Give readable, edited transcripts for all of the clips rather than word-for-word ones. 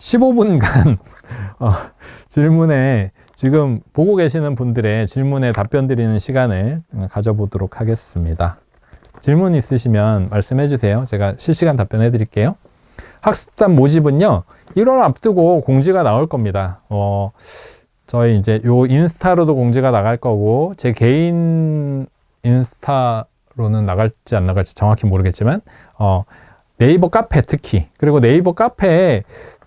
15분간 질문에 지금 보고 계시는 분들의 질문에 답변 드리는 시간을 가져보도록 하겠습니다. 질문 있으시면 말씀해 주세요. 제가 실시간 답변해 드릴게요. 학습단 모집은요, 1월 앞두고 공지가 나올 겁니다. 저희 이제 요 인스타로도 공지가 나갈 거고, 제 개인 인스타로는 나갈지 안 나갈지 정확히 모르겠지만, 네이버 카페 특히, 그리고 네이버 카페에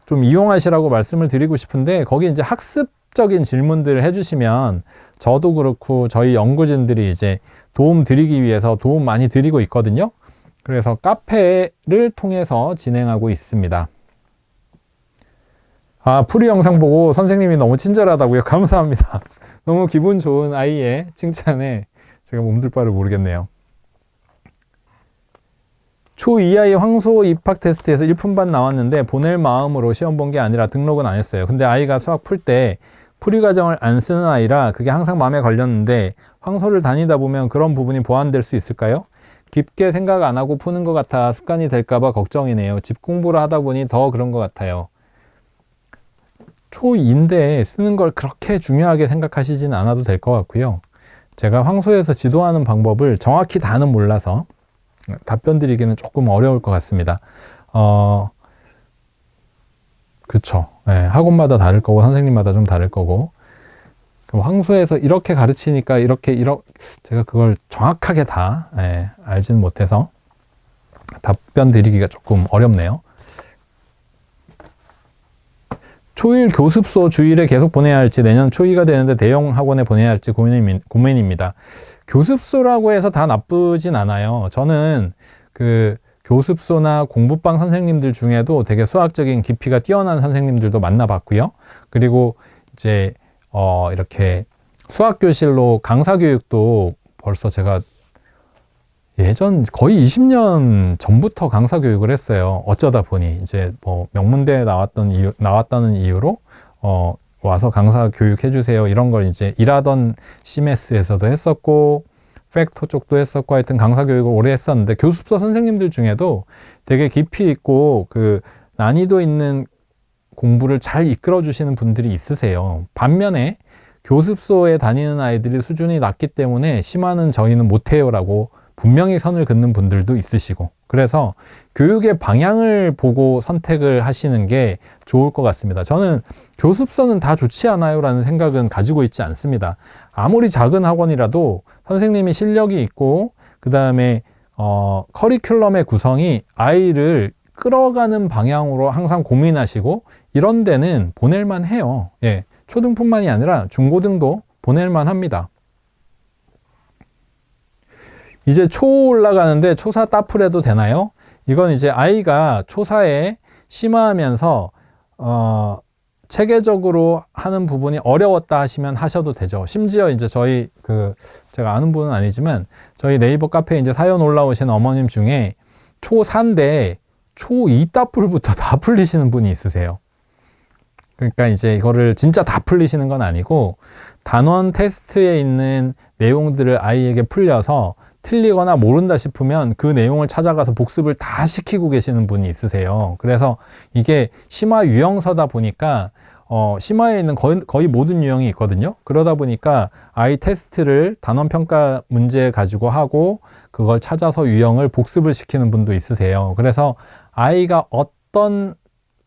좀 이용하시라고 말씀을 드리고 싶은데, 거기 이제 학습적인 질문들을 해주시면 저도 그렇고 저희 연구진들이 이제 도움 드리기 위해서 도움 많이 드리고 있거든요. 그래서 카페를 통해서 진행하고 있습니다. 풀이 영상 보고 선생님이 너무 친절하다고요? 감사합니다. 너무 기분 좋은 아이의 칭찬에 제가 몸둘 바를 모르겠네요. 초2아이 황소 입학 테스트에서 1품반 나왔는데 보낼 마음으로 시험 본 게 아니라 등록은 안 했어요. 근데 아이가 수학 풀 때 풀이 과정을 안 쓰는 아이라 그게 항상 마음에 걸렸는데 황소를 다니다 보면 그런 부분이 보완될 수 있을까요? 깊게 생각 안 하고 푸는 것 같아 습관이 될까봐 걱정이네요. 집 공부를 하다 보니 더 그런 것 같아요. 초2인데 쓰는 걸 그렇게 중요하게 생각하시진 않아도 될 것 같고요. 제가 황소에서 지도하는 방법을 정확히 다는 몰라서 답변 드리기는 조금 어려울 것 같습니다. 그쵸. 네, 학원마다 다를 거고 선생님마다 좀 다를 거고, 황소에서 이렇게 가르치니까 이렇게 제가 그걸 정확하게 다 알지는 못해서 답변 드리기가 조금 어렵네요. 초1 교습소 주일에 계속 보내야 할지, 내년 초2가 되는데 대형 학원에 보내야 할지 고민입니다. 교습소라고 해서 다 나쁘진 않아요. 저는 그 교습소나 공부방 선생님들 중에도 되게 수학적인 깊이가 뛰어난 선생님들도 만나봤고요. 그리고 이제 이렇게 수학교실로 강사 교육도 벌써 제가 예전 거의 20년 전부터 강사 교육을 했어요. 어쩌다 보니 이제 뭐 명문대에 나왔다는 이유로 와서 강사 교육 해주세요 이런 걸 이제 일하던 CMS에서도 했었고, 팩토 쪽도 했었고, 하여튼 강사 교육을 오래 했었는데, 교습소 선생님들 중에도 되게 깊이 있고 그 난이도 있는 공부를 잘 이끌어 주시는 분들이 있으세요. 반면에 교습소에 다니는 아이들이 수준이 낮기 때문에 심화는 저희는 못해요라고 분명히 선을 긋는 분들도 있으시고, 그래서 교육의 방향을 보고 선택을 하시는 게 좋을 것 같습니다. 저는 교습소는 다 좋지 않아요 라는 생각은 가지고 있지 않습니다. 아무리 작은 학원이라도 선생님이 실력이 있고, 그 다음에 커리큘럼의 구성이 아이를 끌어가는 방향으로 항상 고민하시고 이런 데는 보낼만 해요. 예, 초등뿐만이 아니라 중고등도 보낼만 합니다. 이제 초 올라가는데 초사 따풀해도 되나요? 이건 이제 아이가 초사에 심화하면서 체계적으로 하는 부분이 어려웠다 하시면 하셔도 되죠. 심지어 이제 저희 제가 아는 분은 아니지만 저희 네이버 카페에 이제 사연 올라오신 어머님 중에 초4인데 초2 따풀부터 다 풀리시는 분이 있으세요. 그러니까 이제 이거를 진짜 다 풀리시는 건 아니고 단원 테스트에 있는 내용들을 아이에게 풀려서 틀리거나 모른다 싶으면 그 내용을 찾아가서 복습을 다 시키고 계시는 분이 있으세요. 그래서 이게 심화 유형서다 보니까 심화에 있는 거의 모든 유형이 있거든요. 그러다 보니까 아이 테스트를 단원 평가 문제 가지고 하고 그걸 찾아서 유형을 복습을 시키는 분도 있으세요. 그래서 아이가 어떤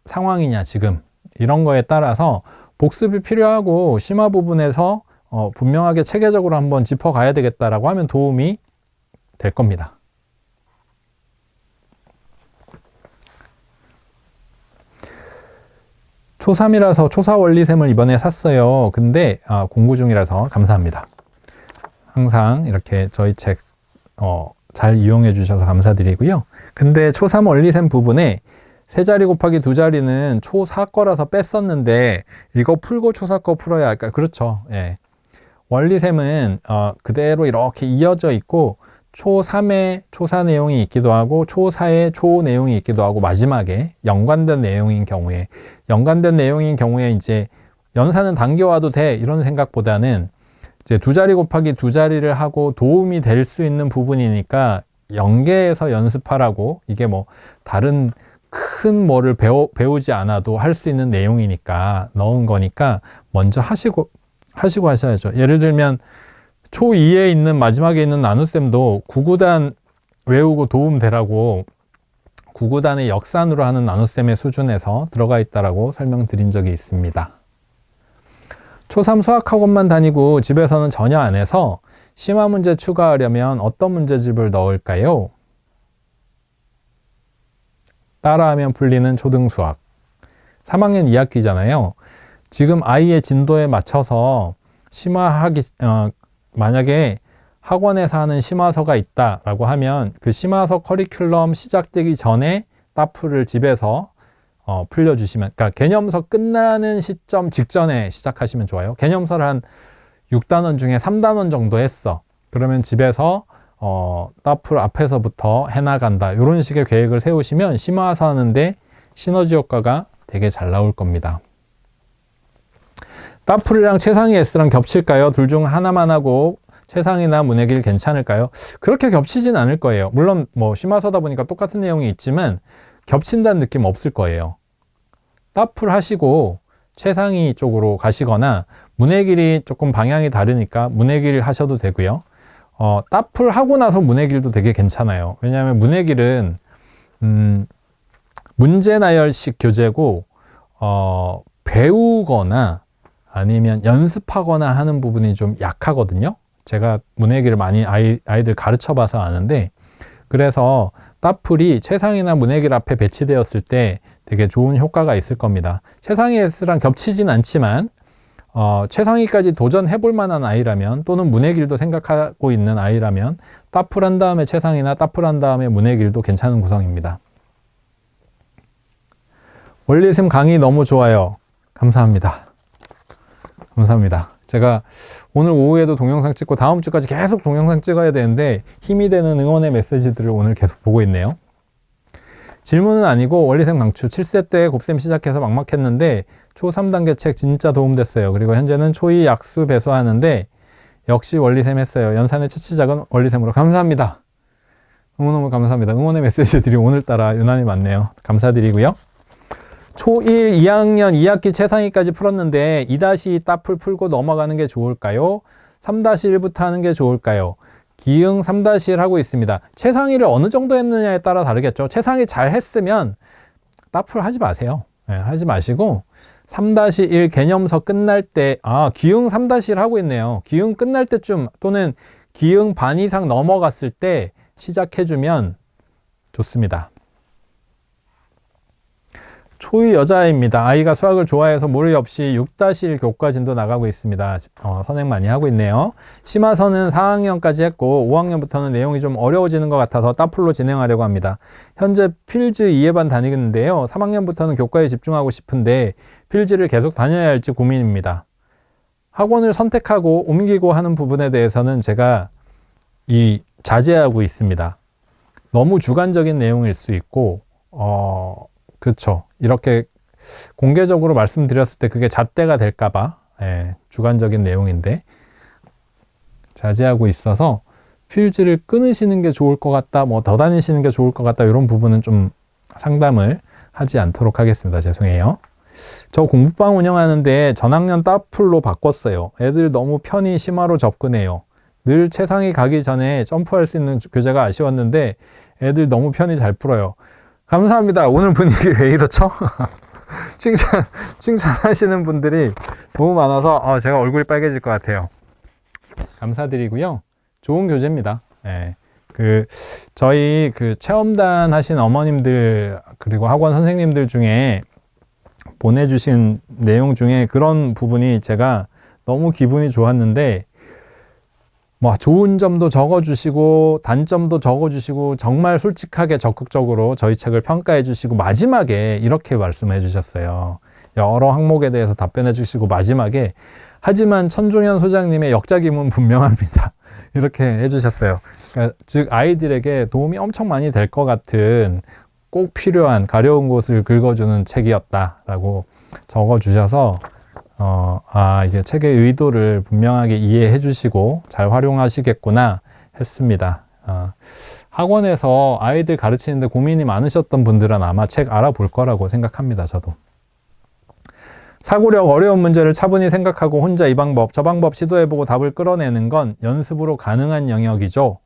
상황이냐 지금 이런 거에 따라서 복습이 필요하고 심화 부분에서 분명하게 체계적으로 한번 짚어가야 되겠다라고 하면 도움이 될 겁니다. 초3이라서 초사 원리셈을 이번에 샀어요. 근데 공부 중이라서 감사합니다. 항상 이렇게 저희 책 잘 이용해 주셔서 감사드리고요. 근데 초3 원리셈 부분에 세 자리 곱하기 두 자리는 초4 거라서 뺐었는데 이거 풀고 초4 거 풀어야 할까? 그렇죠. 예. 원리셈은 그대로 이렇게 이어져 있고 초3에 초4 내용이 있기도 하고 초4에 초 내용이 있기도 하고 마지막에 연관된 내용인 경우에 이제 연산은 당겨와도 돼 이런 생각보다는 이제 두 자리 곱하기 두 자리를 하고 도움이 될 수 있는 부분이니까 연계해서 연습하라고, 이게 뭐 다른 큰 뭐를 배우지 않아도 할 수 있는 내용이니까 넣은 거니까 먼저 하시고 하셔야죠. 예를 들면 초2에 있는 마지막에 있는 나눗셈도 구구단 외우고 도움 되라고 구구단의 역산으로 하는 나눗셈의 수준에서 들어가 있다라고 설명드린 적이 있습니다. 초3 수학학원만 다니고 집에서는 전혀 안 해서 심화 문제 추가하려면 어떤 문제집을 넣을까요? 따라하면 풀리는 초등수학. 3학년 2학기잖아요. 지금 아이의 진도에 맞춰서 만약에 학원에서 하는 심화서가 있다라고 하면 그 심화서 커리큘럼 시작되기 전에 따풀을 집에서 풀려주시면, 그러니까 개념서 끝나는 시점 직전에 시작하시면 좋아요. 개념서를 한 6단원 중에 3단원 정도 했어. 그러면 집에서 따풀 앞에서부터 해나간다. 이런 식의 계획을 세우시면 심화서 하는데 시너지 효과가 되게 잘 나올 겁니다. 따풀이랑 최상위 S랑 겹칠까요? 둘 중 하나만 하고 최상위나 문해길 괜찮을까요? 그렇게 겹치진 않을 거예요. 물론 뭐 심화서다 보니까 똑같은 내용이 있지만 겹친다는 느낌 없을 거예요. 따풀 하시고 최상위 쪽으로 가시거나 문해길이 조금 방향이 다르니까 문해길 하셔도 되고요. 따풀 하고 나서 문해길도 되게 괜찮아요. 왜냐하면 문해길은 문제 나열식 교재고 배우거나 아니면 연습하거나 하는 부분이 좀 약하거든요. 제가 문해길을 많이 아이들 가르쳐 봐서 아는데, 그래서 따풀이 최상위나 문해길 앞에 배치되었을 때 되게 좋은 효과가 있을 겁니다. 최상위 S랑 겹치진 않지만 최상위까지 도전해 볼 만한 아이라면, 또는 문해길도 생각하고 있는 아이라면 따풀 한 다음에 최상위나 따풀 한 다음에 문해길도 괜찮은 구성입니다. 원리심 강의 너무 좋아요. 감사합니다. 감사합니다. 제가 오늘 오후에도 동영상 찍고 다음 주까지 계속 동영상 찍어야 되는데 힘이 되는 응원의 메시지들을 오늘 계속 보고 있네요. 질문은 아니고 원리셈 강추 7세 때 곱셈 시작해서 막막했는데 초 3단계 책 진짜 도움됐어요. 그리고 현재는 초2 약수 배수하는데 역시 원리셈 했어요. 연산의 첫 시작은 원리셈으로. 감사합니다. 너무너무 감사합니다. 응원의 메시지들이 오늘따라 유난히 많네요. 감사드리고요. 초1 2학년 2학기 최상위까지 풀었는데 2-2 따풀 풀고 넘어가는 게 좋을까요? 3-1부터 하는 게 좋을까요? 기응 3-1 하고 있습니다. 최상위를 어느 정도 했느냐에 따라 다르겠죠. 최상위 잘 했으면 따풀 하지 마세요. 네, 하지 마시고 3-1 개념서 끝날 때, 기응 3-1 하고 있네요. 기응 끝날 때쯤 또는 기응 반 이상 넘어갔을 때 시작해주면 좋습니다. 초2 여자아이입니다. 아이가 수학을 좋아해서 무리 없이 6-1 교과진도 나가고 있습니다. 선행 많이 하고 있네요. 심화서는 4학년까지 했고 5학년부터는 내용이 좀 어려워지는 것 같아서 따풀로 진행하려고 합니다. 현재 필즈 2회반 다니는데요. 3학년부터는 교과에 집중하고 싶은데 필즈를 계속 다녀야 할지 고민입니다. 학원을 선택하고 옮기고 하는 부분에 대해서는 제가 자제하고 있습니다. 너무 주관적인 내용일 수 있고 그렇죠. 이렇게 공개적으로 말씀드렸을 때 그게 잣대가 될까봐 주관적인 내용인데 자제하고 있어서 필즈를 끊으시는 게 좋을 것 같다, 뭐 더 다니시는 게 좋을 것 같다, 이런 부분은 좀 상담을 하지 않도록 하겠습니다. 죄송해요. 저 공부방 운영하는데 전학년 따풀로 바꿨어요. 애들 너무 편히 심화로 접근해요. 늘 최상위 가기 전에 점프할 수 있는 교재가 아쉬웠는데 애들 너무 편히 잘 풀어요. 감사합니다. 오늘 분위기 왜 이렇죠? 칭찬하시는 분들이 너무 많아서 제가 얼굴이 빨개질 것 같아요. 감사드리고요. 좋은 교재입니다. 저희 체험단 하신 어머님들 그리고 학원 선생님들 중에 보내주신 내용 중에 그런 부분이 제가 너무 기분이 좋았는데, 좋은 점도 적어주시고 단점도 적어주시고 정말 솔직하게 적극적으로 저희 책을 평가해 주시고 마지막에 이렇게 말씀해 주셨어요. 여러 항목에 대해서 답변해 주시고 마지막에 하지만 천종현 소장님의 역작임은 분명합니다. 이렇게 해 주셨어요. 그러니까 즉 아이들에게 도움이 엄청 많이 될 것 같은 꼭 필요한 가려운 곳을 긁어주는 책이었다라고 적어주셔서 이게 책의 의도를 분명하게 이해해 주시고 잘 활용하시겠구나 했습니다. 학원에서 아이들 가르치는데 고민이 많으셨던 분들은 아마 책 알아볼 거라고 생각합니다. 저도. 사고력 어려운 문제를 차분히 생각하고 혼자 이 방법, 저 방법 시도해보고 답을 끌어내는 건 연습으로 가능한 영역이죠.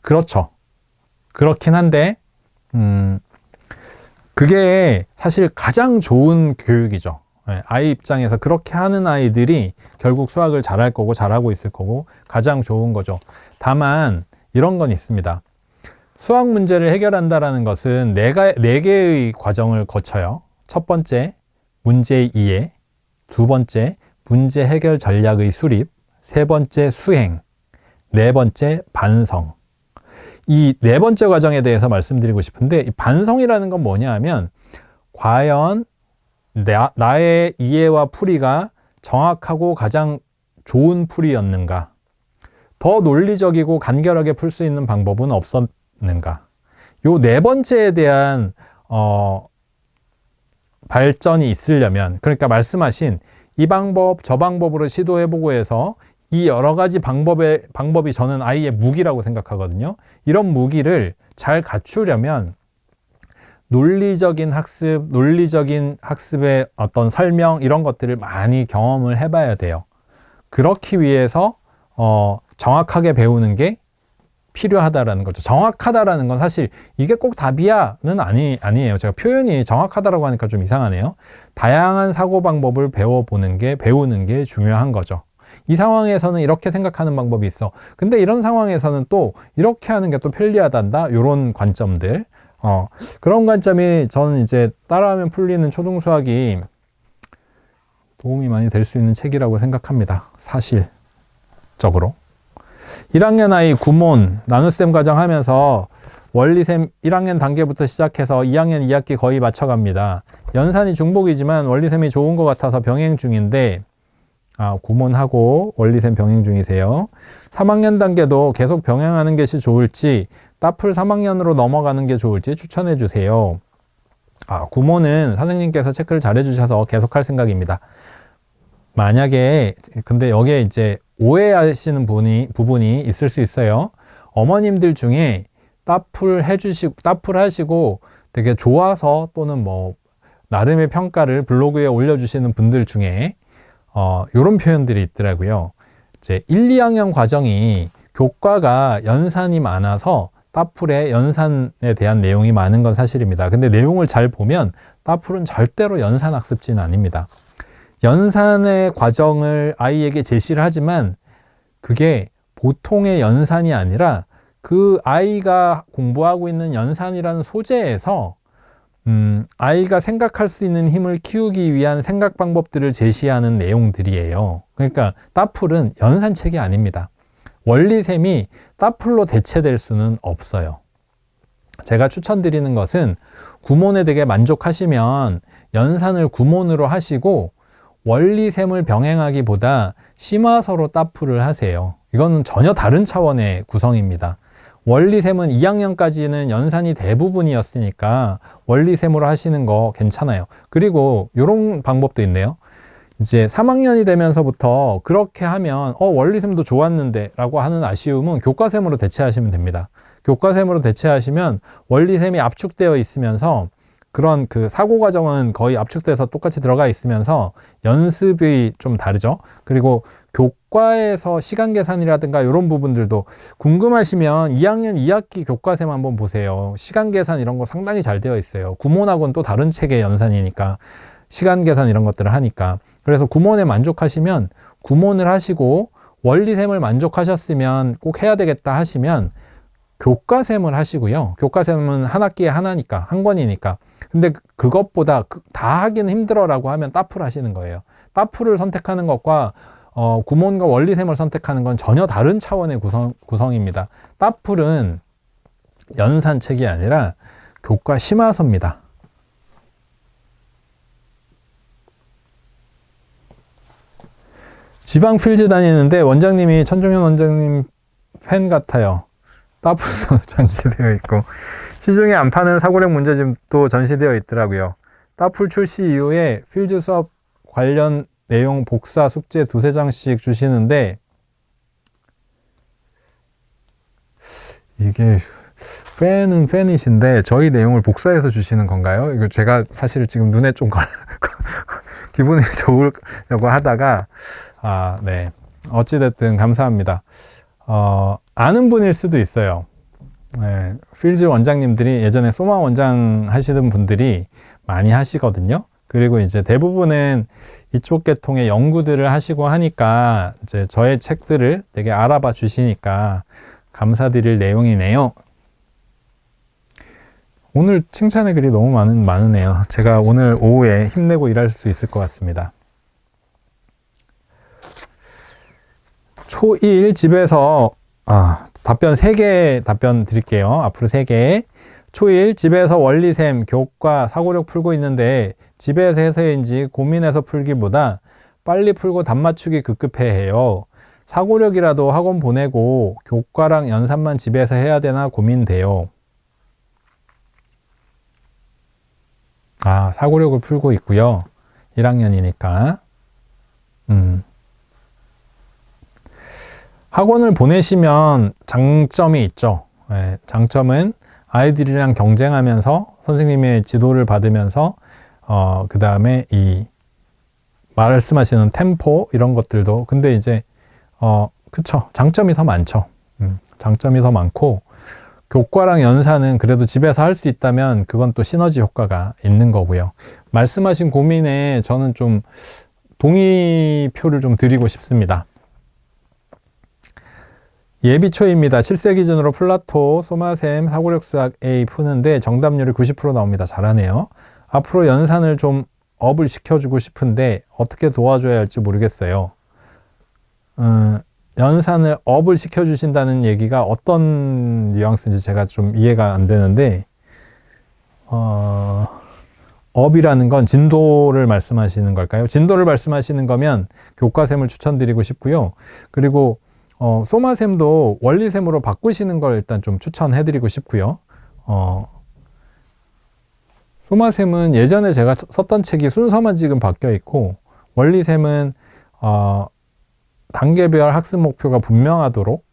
그렇죠. 그렇긴 한데, 그게 사실 가장 좋은 교육이죠. 아이 입장에서 그렇게 하는 아이들이 결국 수학을 잘할 거고 잘하고 있을 거고 가장 좋은 거죠. 다만 이런 건 있습니다. 수학 문제를 해결한다는 것은 네 개의 과정을 거쳐요. 첫 번째, 문제 이해. 두 번째, 문제 해결 전략의 수립. 세 번째, 수행. 네 번째, 반성. 이 네 번째 과정에 대해서 말씀드리고 싶은데, 이 반성이라는 건 뭐냐 하면 과연 나의 이해와 풀이가 정확하고 가장 좋은 풀이였는가? 더 논리적이고 간결하게 풀 수 있는 방법은 없었는가? 요 네 번째에 대한 발전이 있으려면, 그러니까 말씀하신 이 방법, 저 방법으로 시도해보고 해서 이 여러 가지 방법이 저는 아이의 무기라고 생각하거든요. 이런 무기를 잘 갖추려면 논리적인 학습의 어떤 설명 이런 것들을 많이 경험을 해봐야 돼요. 그렇기 위해서 정확하게 배우는 게 필요하다라는 거죠. 정확하다라는 건 사실 이게 꼭 답이야는 아니에요. 제가 표현이 정확하다라고 하니까 좀 이상하네요. 다양한 사고 방법을 배우는 게 중요한 거죠. 이 상황에서는 이렇게 생각하는 방법이 있어. 근데 이런 상황에서는 또 이렇게 하는 게 또 편리하단다. 이런 관점들. 그런 관점이 저는 이제 따라하면 풀리는 초등수학이 도움이 많이 될 수 있는 책이라고 생각합니다. 사실적으로. 1학년 아이 구몬, 나눗셈 과정 하면서 원리셈 1학년 단계부터 시작해서 2학년 2학기 거의 맞춰갑니다. 연산이 중복이지만 원리셈이 좋은 것 같아서 병행 중인데, 구몬하고 원리셈 병행 중이세요. 3학년 단계도 계속 병행하는 것이 좋을지, 따풀 3학년으로 넘어가는 게 좋을지 추천해 주세요. 구몬은 선생님께서 체크를 잘 해주셔서 계속 할 생각입니다. 만약에, 근데 여기에 이제 오해하시는 부분이 있을 수 있어요. 어머님들 중에 따풀 하시고 되게 좋아서 또는 뭐, 나름의 평가를 블로그에 올려주시는 분들 중에, 요런 표현들이 있더라고요. 이제 1, 2학년 과정이 교과가 연산이 많아서 따풀에 연산에 대한 내용이 많은 건 사실입니다. 근데 내용을 잘 보면 따풀은 절대로 연산 학습지는 아닙니다. 연산의 과정을 아이에게 제시를 하지만 그게 보통의 연산이 아니라 그 아이가 공부하고 있는 연산이라는 소재에서 아이가 생각할 수 있는 힘을 키우기 위한 생각 방법들을 제시하는 내용들이에요. 그러니까 따풀은 연산책이 아닙니다. 원리셈이 따풀로 대체될 수는 없어요. 제가 추천드리는 것은 구몬에 되게 만족하시면 연산을 구몬으로 하시고 원리셈을 병행하기보다 심화서로 따풀을 하세요. 이거는 전혀 다른 차원의 구성입니다. 원리셈은 2학년까지는 연산이 대부분이었으니까 원리셈으로 하시는 거 괜찮아요. 그리고 이런 방법도 있네요. 이제 3학년이 되면서부터 그렇게 하면 원리셈도 좋았는데 라고 하는 아쉬움은 교과셈으로 대체하시면 됩니다. 교과셈으로 대체하시면 원리셈이 압축되어 있으면서 그런 그 사고 과정은 거의 압축돼서 똑같이 들어가 있으면서 연습이 좀 다르죠. 그리고 교과에서 시간 계산이라든가 이런 부분들도 궁금하시면 2학년 2학기 교과셈 한번 보세요. 시간 계산 이런 거 상당히 잘 되어 있어요. 구몬하고는 또 다른 책의 연산이니까 시간 계산 이런 것들을 하니까. 그래서 구몬에 만족하시면 구몬을 하시고 원리셈을 만족하셨으면 꼭 해야 되겠다 하시면 교과셈을 하시고요. 교과셈은 한 학기에 하나니까, 한 권이니까. 근데 그것보다 다 하기는 힘들어라고 하면 따풀 하시는 거예요. 따풀을 선택하는 것과 구몬과 원리셈을 선택하는 건 전혀 다른 차원의 구성입니다. 따풀은 연산책이 아니라 교과 심화서입니다. 지방 필드 다니는데 원장님이 천종현 원장님 팬 같아요. 따풀도 전시되어 있고 시중에 안 파는 사고력 문제집도 전시되어 있더라고요. 따풀 출시 이후에 필드 수업 관련 내용 복사 숙제 2-3장씩 주시는데 이게 팬은 팬이신데 저희 내용을 복사해서 주시는 건가요? 이거 제가 사실 지금 눈에 좀 기분이 좋으려고 하다가 네. 어찌됐든 감사합니다. 아는 분일 수도 있어요. 네, 필즈 원장님들이 예전에 소마 원장 하시던 분들이 많이 하시거든요. 그리고 이제 대부분은 이쪽 계통의 연구들을 하시고 하니까 이제 저의 책들을 되게 알아봐 주시니까 감사드릴 내용이네요. 오늘 칭찬의 글이 너무 많으네요. 제가 오늘 오후에 힘내고 일할 수 있을 것 같습니다. 초1 집에서 답변 3개 답변 드릴게요. 앞으로 3개. 초1 집에서 원리셈, 교과, 사고력 풀고 있는데 집에서 해서인지 고민해서 풀기보다 빨리 풀고 답 맞추기 급급해 해요. 사고력이라도 학원 보내고 교과랑 연산만 집에서 해야 되나 고민돼요. 사고력을 풀고 있고요. 1학년이니까. 학원을 보내시면 장점이 있죠. 네, 장점은 아이들이랑 경쟁하면서 선생님의 지도를 받으면서 그 다음에 이 말씀하시는 템포 이런 것들도 근데 이제 그쵸, 장점이 더 많죠. 장점이 더 많고 교과랑 연산은 그래도 집에서 할 수 있다면 그건 또 시너지 효과가 있는 거고요. 말씀하신 고민에 저는 좀 동의표를 좀 드리고 싶습니다. 예비초입니다. 7세 기준으로 플라토, 소마셈, 사고력 수학 A 푸는데 정답률이 90% 나옵니다. 잘하네요. 앞으로 연산을 좀 업을 시켜주고 싶은데 어떻게 도와줘야 할지 모르겠어요. 연산을 업을 시켜주신다는 얘기가 어떤 뉘앙스인지 제가 좀 이해가 안 되는데 업이라는 건 진도를 말씀하시는 걸까요? 진도를 말씀하시는 거면 교과셈을 추천드리고 싶고요. 그리고 소마셈도 원리셈으로 바꾸시는 걸 일단 좀 추천해드리고 싶고요. 소마셈은 예전에 제가 썼던 책이 순서만 지금 바뀌어 있고 원리셈은 단계별 학습 목표가 분명하도록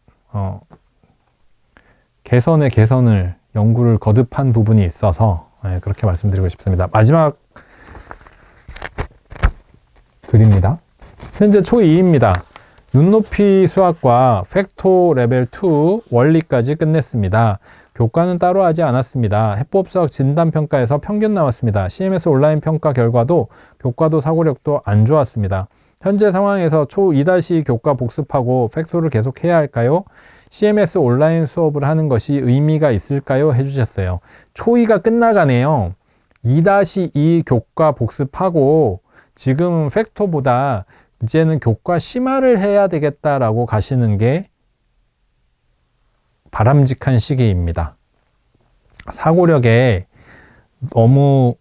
개선을 연구를 거듭한 부분이 있어서 그렇게 말씀드리고 싶습니다. 마지막 글입니다. 현재 초2입니다. 눈높이 수학과 팩토 레벨 2 원리까지 끝냈습니다. 교과는 따로 하지 않았습니다. 해법수학 진단평가에서 평균 나왔습니다. CMS 온라인 평가 결과도 교과도 사고력도 안 좋았습니다. 현재 상황에서 초2 교과 복습하고 팩토를 계속 해야 할까요? CMS 온라인 수업을 하는 것이 의미가 있을까요? 해주셨어요. 초2가 끝나가네요. 2-2 교과 복습하고 지금 팩토보다 이제는 교과 심화를 해야 되겠다라고 가시는 게 바람직한 시기입니다. 사고력에 너무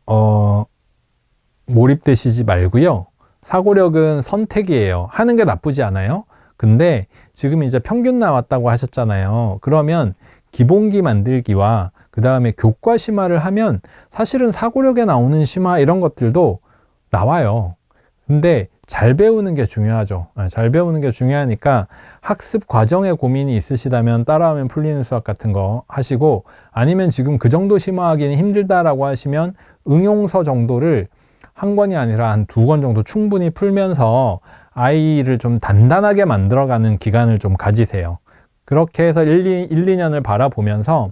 몰입되시지 말고요. 사고력은 선택이에요. 하는 게 나쁘지 않아요. 근데 지금 이제 평균 나왔다고 하셨잖아요. 그러면 기본기 만들기와 그 다음에 교과 심화를 하면 사실은 사고력에 나오는 심화 이런 것들도 나와요. 근데 잘 배우는 게 중요하죠. 잘 배우는 게 중요하니까 학습 과정에 고민이 있으시다면 따라하면 풀리는 수학 같은 거 하시고 아니면 지금 그 정도 심화하기는 힘들다라고 하시면 응용서 정도를 한 권이 아니라 한 2권 정도 충분히 풀면서 아이를 좀 단단하게 만들어가는 기간을 좀 가지세요. 그렇게 해서 1-2년을 바라보면서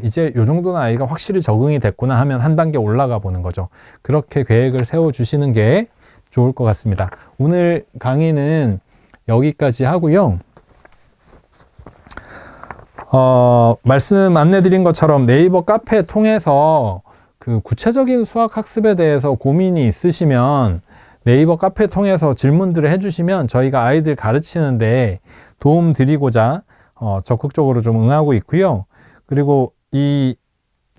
이제 요 정도는 아이가 확실히 적응이 됐구나 하면 한 단계 올라가 보는 거죠. 그렇게 계획을 세워주시는 게 좋을 것 같습니다. 오늘 강의는 여기까지 하고요. 말씀 안내드린 것처럼 네이버 카페 통해서 그 구체적인 수학 학습에 대해서 고민이 있으시면 네이버 카페 통해서 질문들을 해주시면 저희가 아이들 가르치는데 도움 드리고자 적극적으로 좀 응하고 있고요. 그리고 이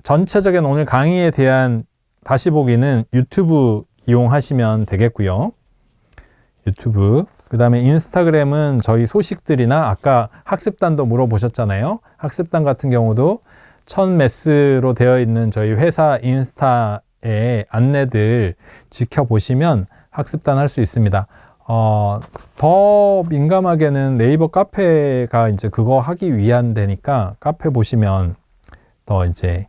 전체적인 오늘 강의에 대한 다시 보기는 유튜브 이용하시면 되겠고요. 유튜브. 그 다음에 인스타그램은 저희 소식들이나 아까 학습단도 물어보셨잖아요. 학습단 같은 경우도 1000메스로 되어 있는 저희 회사 인스타의 안내들 지켜보시면 학습단 할 수 있습니다. 더 민감하게는 네이버 카페가 이제 그거 하기 위한 데니까 카페 보시면 더 이제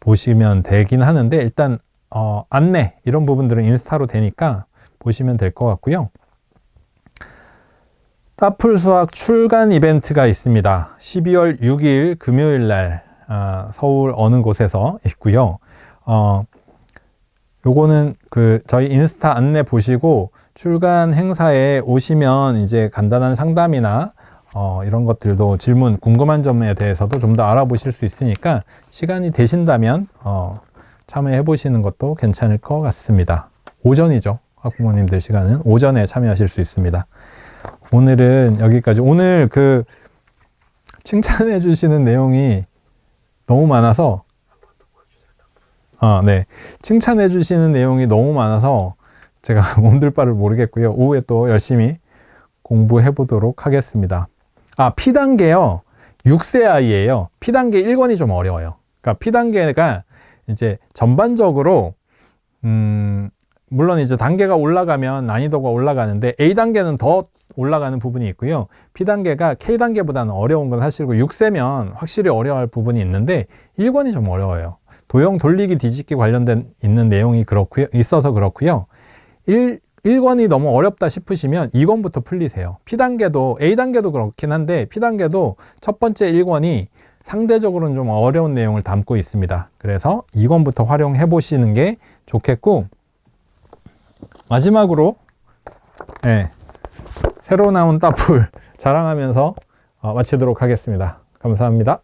보시면 되긴 하는데 일단 안내 이런 부분들은 인스타로 되니까 보시면 될 것 같고요. 따풀 수학 출간 이벤트가 있습니다. 12월 6일 금요일 날 서울 어느 곳에서 있고요. 요거는 그 저희 인스타 안내 보시고 출간 행사에 오시면 이제 간단한 상담이나 이런 것들도 질문 궁금한 점에 대해서도 좀 더 알아보실 수 있으니까 시간이 되신다면 참여해 보시는 것도 괜찮을 것 같습니다. 오전이죠. 학부모님들 시간은 오전에 참여하실 수 있습니다. 오늘은 여기까지. 오늘 그 칭찬해 주시는 내용이 너무 많아서 네. 칭찬해 주시는 내용이 너무 많아서 제가 몸둘 바를 모르겠고요. 오후에 또 열심히 공부해 보도록 하겠습니다. P단계요. 6세 아이예요. P단계 1권이 좀 어려워요. 그러니까 P단계가 이제 전반적으로 물론 이제 단계가 올라가면 난이도가 올라가는데 A단계는 더 올라가는 부분이 있고요. P단계가 K단계보다는 어려운 건 사실이고 6세면 확실히 어려워할 부분이 있는데 1권이 좀 어려워요. 도형 돌리기 뒤집기 관련된 있는 내용이 있어서 그렇고요. 1권이 너무 어렵다 싶으시면 2권부터 풀리세요. P단계도 A단계도 그렇긴 한데 P단계도 첫 번째 1권이 상대적으로는 좀 어려운 내용을 담고 있습니다. 그래서 2권부터 활용해 보시는 게 좋겠고 마지막으로 새로 나온 따풀 자랑하면서 마치도록 하겠습니다. 감사합니다.